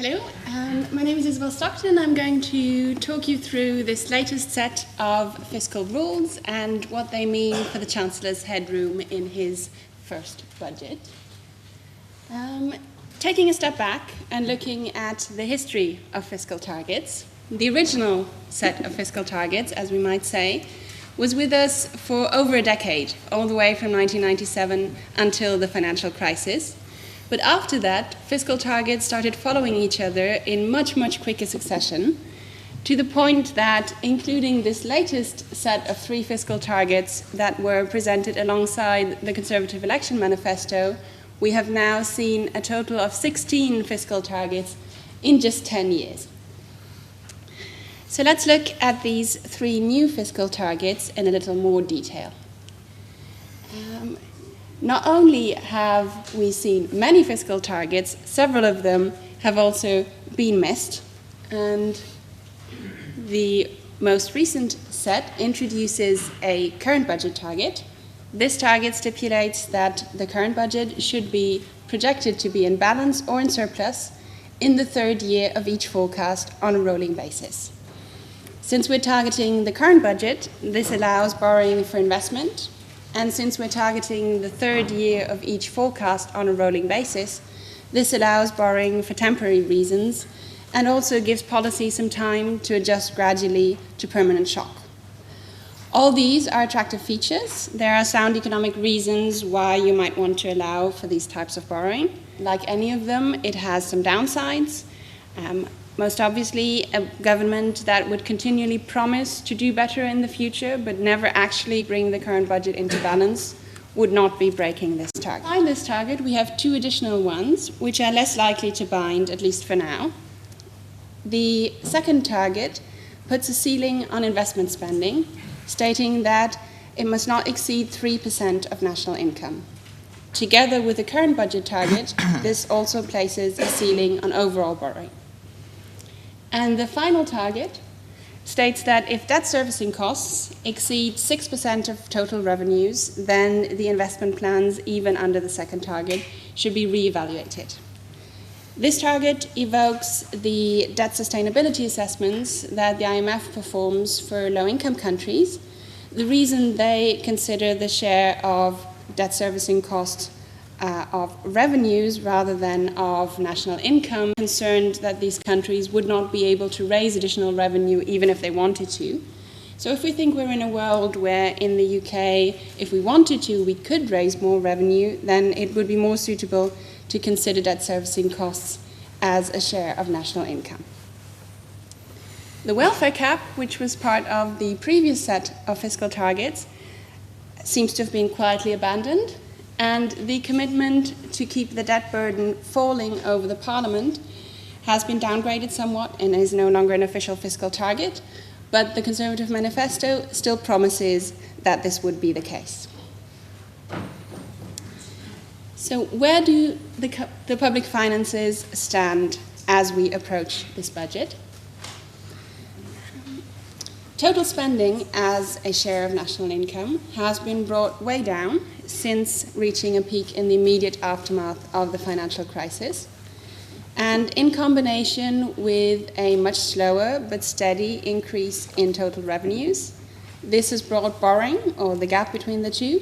Hello, my name is Isabel Stockton. I'm going to talk you through this latest set of fiscal rules and what they mean for the Chancellor's headroom in his first budget. Taking a step back and looking at the history of fiscal targets, the original set of fiscal targets, as we might say, was with us for over a decade, all the way from 1997 until the financial crisis. But after that, fiscal targets started following each other in much, much quicker succession, to the point that, including this latest set of 3 fiscal targets that were presented alongside the Conservative Election Manifesto, we have now seen a total of 16 fiscal targets in just 10 years. So let's look at these 3 new fiscal targets in a little more detail. Not only have we seen many fiscal targets, several of them have also been missed, and the most recent set introduces a current budget target. This target stipulates that the current budget should be projected to be in balance or in surplus in the 3rd year of each forecast on a rolling basis. Since we're targeting the current budget, this allows borrowing for investment. And since we're targeting the 3rd year of each forecast on a rolling basis, this allows borrowing for temporary reasons and also gives policy some time to adjust gradually to permanent shock. All these are attractive features. There are sound economic reasons why you might want to allow for these types of borrowing. Like any of them, it has some downsides. Most obviously, a government that would continually promise to do better in the future but never actually bring the current budget into balance would not be breaking this target. Behind this target, we have 2 additional ones, which are less likely to bind, at least for now. The second target puts a ceiling on investment spending, stating that it must not exceed 3% of national income. Together with the current budget target, this also places a ceiling on overall borrowing. And the final target states that if debt servicing costs exceed 6% of total revenues, then the investment plans, even under the second target, should be reevaluated. This target evokes the debt sustainability assessments that the IMF performs for low-income countries. The reason they consider the share of debt servicing costs of revenues rather than of national income, concerned that these countries would not be able to raise additional revenue even if they wanted to. So if we think we're in a world where in the UK, if we wanted to, we could raise more revenue, then it would be more suitable to consider debt servicing costs as a share of national income. The welfare cap, which was part of the previous set of fiscal targets, seems to have been quietly abandoned. And the commitment to keep the debt burden falling over the Parliament has been downgraded somewhat and is no longer an official fiscal target, but the Conservative Manifesto still promises that this would be the case. So where do the public finances stand as we approach this budget? Total spending as a share of national income has been brought way down since reaching a peak in the immediate aftermath of the financial crisis. And in combination with a much slower but steady increase in total revenues, this has brought borrowing, or the gap between the two,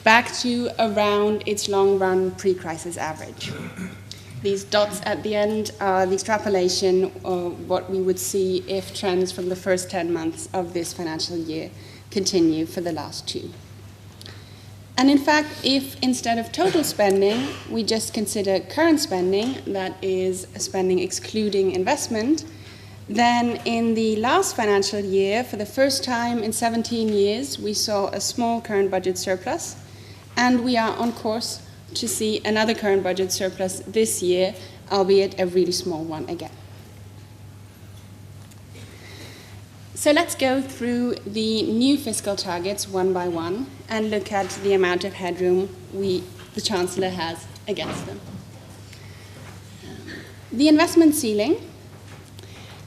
back to around its long-run pre-crisis average. These dots at the end are the extrapolation of what we would see if trends from the first 10 months of this financial year continue for the last 2. And in fact, if instead of total spending, we just consider current spending, that is spending excluding investment, then in the last financial year, for the first time in 17 years, we saw a small current budget surplus, and we are on course to see another current budget surplus this year, albeit a really small one again. So let's go through the new fiscal targets one by one and look at the amount of headroom the Chancellor has against them. The investment ceiling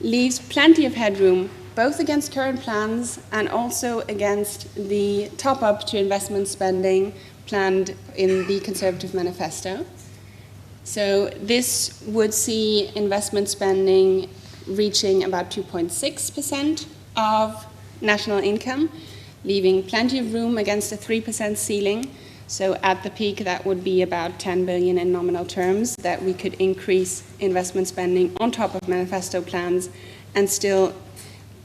leaves plenty of headroom both against current plans and also against the top-up to investment spending planned in the Conservative Manifesto. So this would see investment spending reaching about 2.6% of national income, leaving plenty of room against a 3% ceiling. So at the peak, that would be about 10 billion in nominal terms that we could increase investment spending on top of manifesto plans and still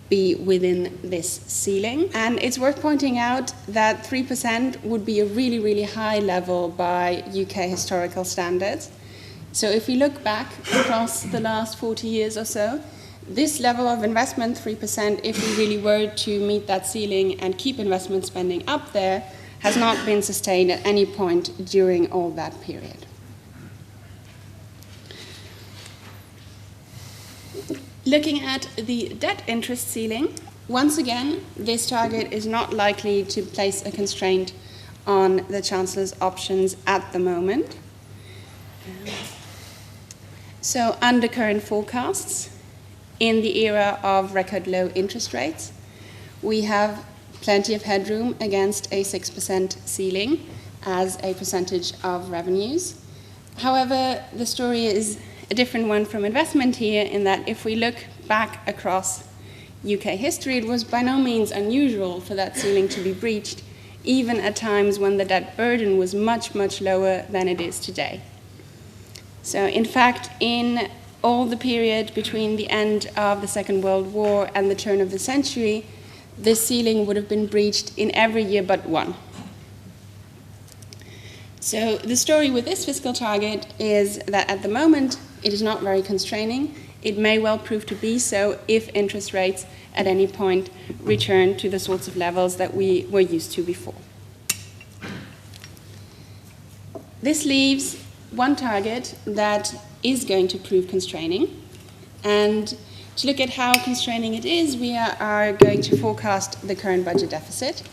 be within this ceiling. And it's worth pointing out that 3% would be a really, really high level by UK historical standards. So if we look back across the last 40 years or so, this level of investment, 3%, if we really were to meet that ceiling and keep investment spending up there, has not been sustained at any point during all that period. Looking at the debt interest ceiling, once again, this target is not likely to place a constraint on the Chancellor's options at the moment. So under current forecasts, in the era of record low interest rates, we have plenty of headroom against a 6% ceiling as a percentage of revenues. However, the story is a different one from investment here in that if we look back across UK history, it was by no means unusual for that ceiling to be breached, even at times when the debt burden was much, much lower than it is today. So in fact, in all the period between the end of the Second World War and the turn of the century, this ceiling would have been breached in every year but one. So the story with this fiscal target is that at the moment, it is not very constraining. It may well prove to be so if interest rates at any point return to the sorts of levels that we were used to before. This leaves one target that is going to prove constraining. And to look at how constraining it is, we are going to forecast the current budget deficit,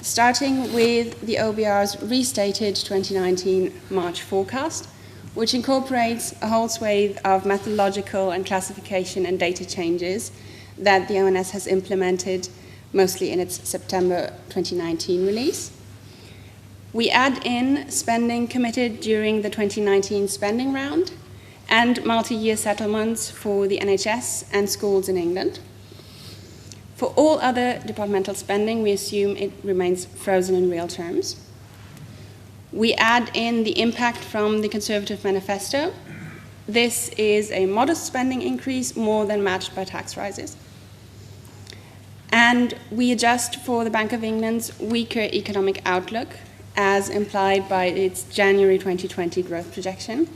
starting with the OBR's restated 2019 March forecast, which incorporates a whole swathe of methodological and classification and data changes that the ONS has implemented, mostly in its September 2019 release. We add in spending committed during the 2019 spending round and multi-year settlements for the NHS and schools in England. For all other departmental spending, we assume it remains frozen in real terms. We add in the impact from the Conservative manifesto. This is a modest spending increase, more than matched by tax rises. And we adjust for the Bank of England's weaker economic outlook, as implied by its January 2020 growth projection.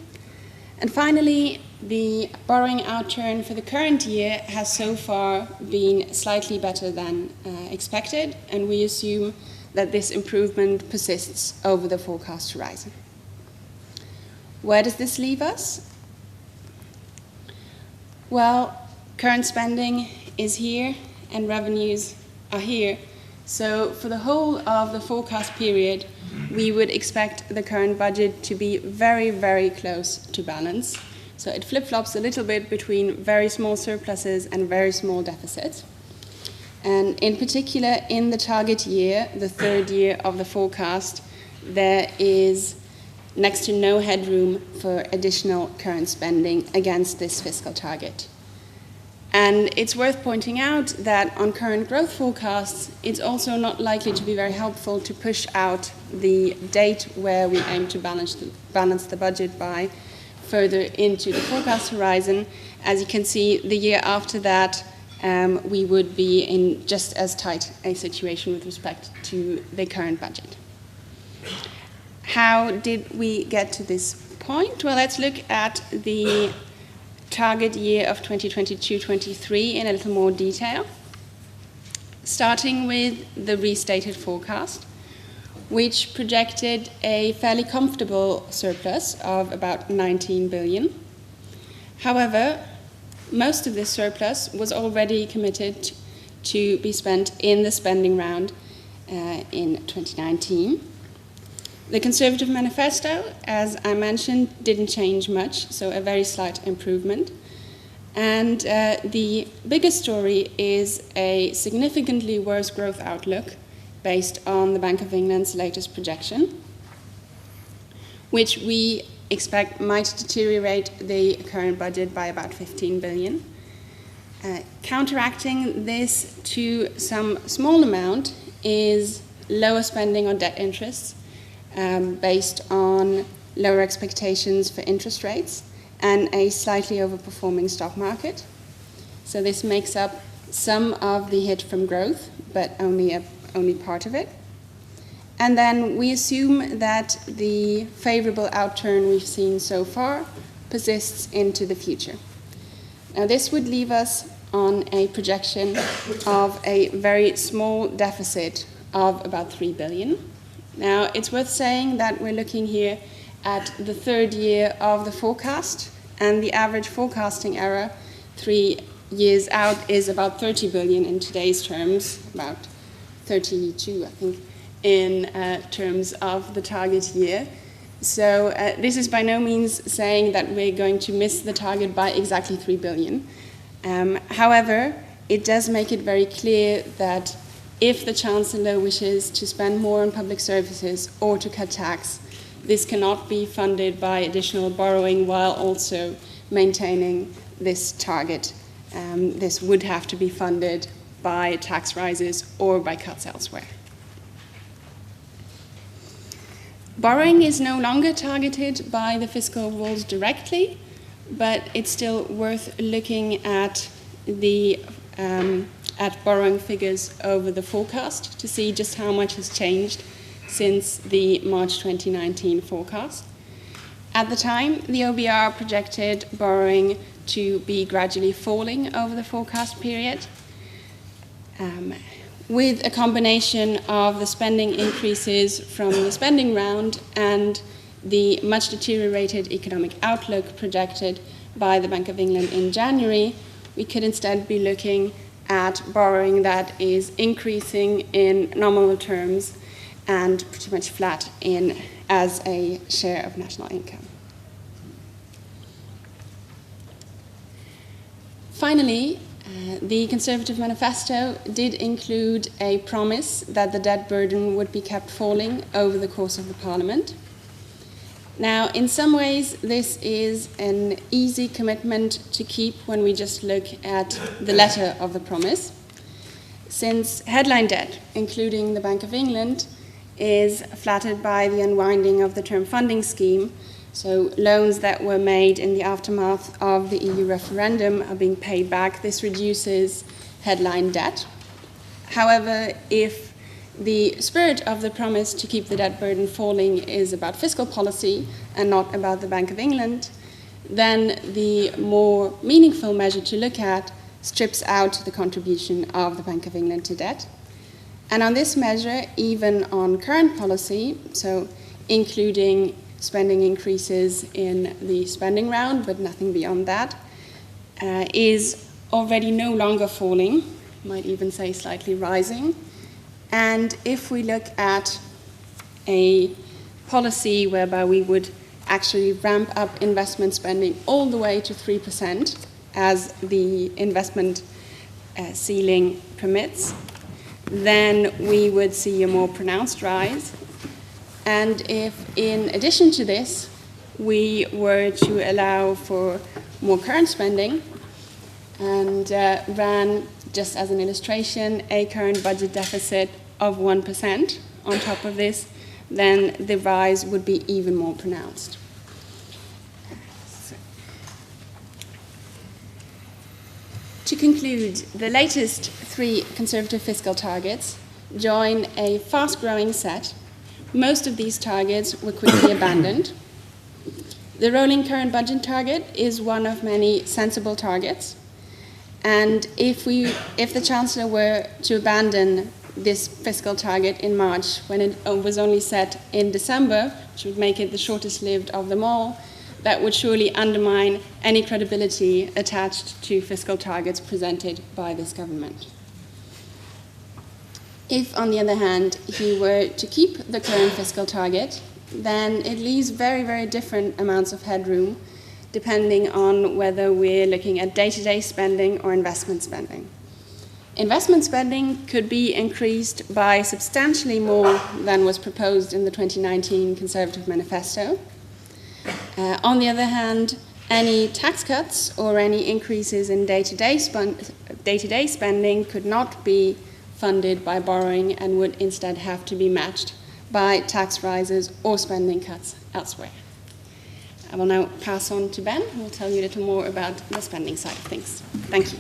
And finally, the borrowing outturn for the current year has so far been slightly better than expected, and we assume that this improvement persists over the forecast horizon. Where does this leave us? Well, current spending is here and revenues are here. So for the whole of the forecast period, we would expect the current budget to be very, very close to balance. So it flip-flops a little bit between very small surpluses and very small deficits. And in particular, in the target year, the third year of the forecast, there is next to no headroom for additional current spending against this fiscal target. And it's worth pointing out that on current growth forecasts, it's also not likely to be very helpful to push out the date where we aim to balance the budget by further into the forecast horizon. As you can see, the year after that, we would be in just as tight a situation with respect to the current budget. How did we get to this point? Well, let's look at the target year of 2022-23 in a little more detail, starting with the restated forecast, which projected a fairly comfortable surplus of about 19 billion. However, most of this surplus was already committed to be spent in the spending round in 2019. The Conservative manifesto, as I mentioned, didn't change much, so a very slight improvement. And the biggest story is a significantly worse growth outlook based on the Bank of England's latest projection, which we expect might deteriorate the current budget by about 15 billion. Counteracting this to some small amount is lower spending on debt interests based on lower expectations for interest rates and a slightly overperforming stock market. So this makes up some of the hit from growth, but only part of it. And then we assume that the favorable outturn we've seen so far persists into the future. Now this would leave us on a projection of a very small deficit of about 3 billion. Now it's worth saying that we're looking here at the third year of the forecast, and the average forecasting error 3 years out is about 30 billion in today's terms, about 32, I think, in terms of the target year. So this is by no means saying that we're going to miss the target by exactly 3 billion. However, it does make it very clear that if the Chancellor wishes to spend more on public services or to cut tax, this cannot be funded by additional borrowing while also maintaining this target. This would have to be funded by tax rises or by cuts elsewhere. Borrowing is no longer targeted by the fiscal rules directly, but it's still worth looking at the borrowing figures over the forecast to see just how much has changed since the March 2019 forecast. At the time, the OBR projected borrowing to be gradually falling over the forecast period, with a combination of the spending increases from the spending round and the much deteriorated economic outlook projected by the Bank of England in January. We could instead be looking at borrowing that is increasing in nominal terms and pretty much flat as a share of national income. Finally, the Conservative Manifesto did include a promise that the debt burden would be kept falling over the course of the Parliament. Now, in some ways, this is an easy commitment to keep when we just look at the letter of the promise, since headline debt, including the Bank of England, is flattered by the unwinding of the term funding scheme. So loans that were made in the aftermath of the EU referendum are being paid back. This reduces headline debt. However, if the spirit of the promise to keep the debt burden falling is about fiscal policy and not about the Bank of England, then the more meaningful measure to look at strips out the contribution of the Bank of England to debt. And on this measure, even on current policy, so including spending increases in the spending round, but nothing beyond that, is already no longer falling, might even say slightly rising. And if we look at a policy whereby we would actually ramp up investment spending all the way to 3%, as the investment ceiling permits, then we would see a more pronounced rise. And if, in addition to this, we were to allow for more current spending and ran, just as an illustration, a current budget deficit of 1% on top of this, then the rise would be even more pronounced. To conclude, the latest 3 Conservative fiscal targets join a fast-growing set. Most of these targets were quickly abandoned. The rolling current budget target is one of many sensible targets. And if the Chancellor were to abandon this fiscal target in March, when it was only set in December, which would make it the shortest lived of them all, that would surely undermine any credibility attached to fiscal targets presented by this government. If, on the other hand, he were to keep the current fiscal target, then it leaves very, very different amounts of headroom, depending on whether we're looking at day-to-day spending or investment spending. Investment spending could be increased by substantially more than was proposed in the 2019 Conservative Manifesto. On the other hand, any tax cuts or any increases in day-to-day spending could not be funded by borrowing and would instead have to be matched by tax rises or spending cuts elsewhere. I will now pass on to Ben, who will tell you a little more about the spending side of things. Thank you.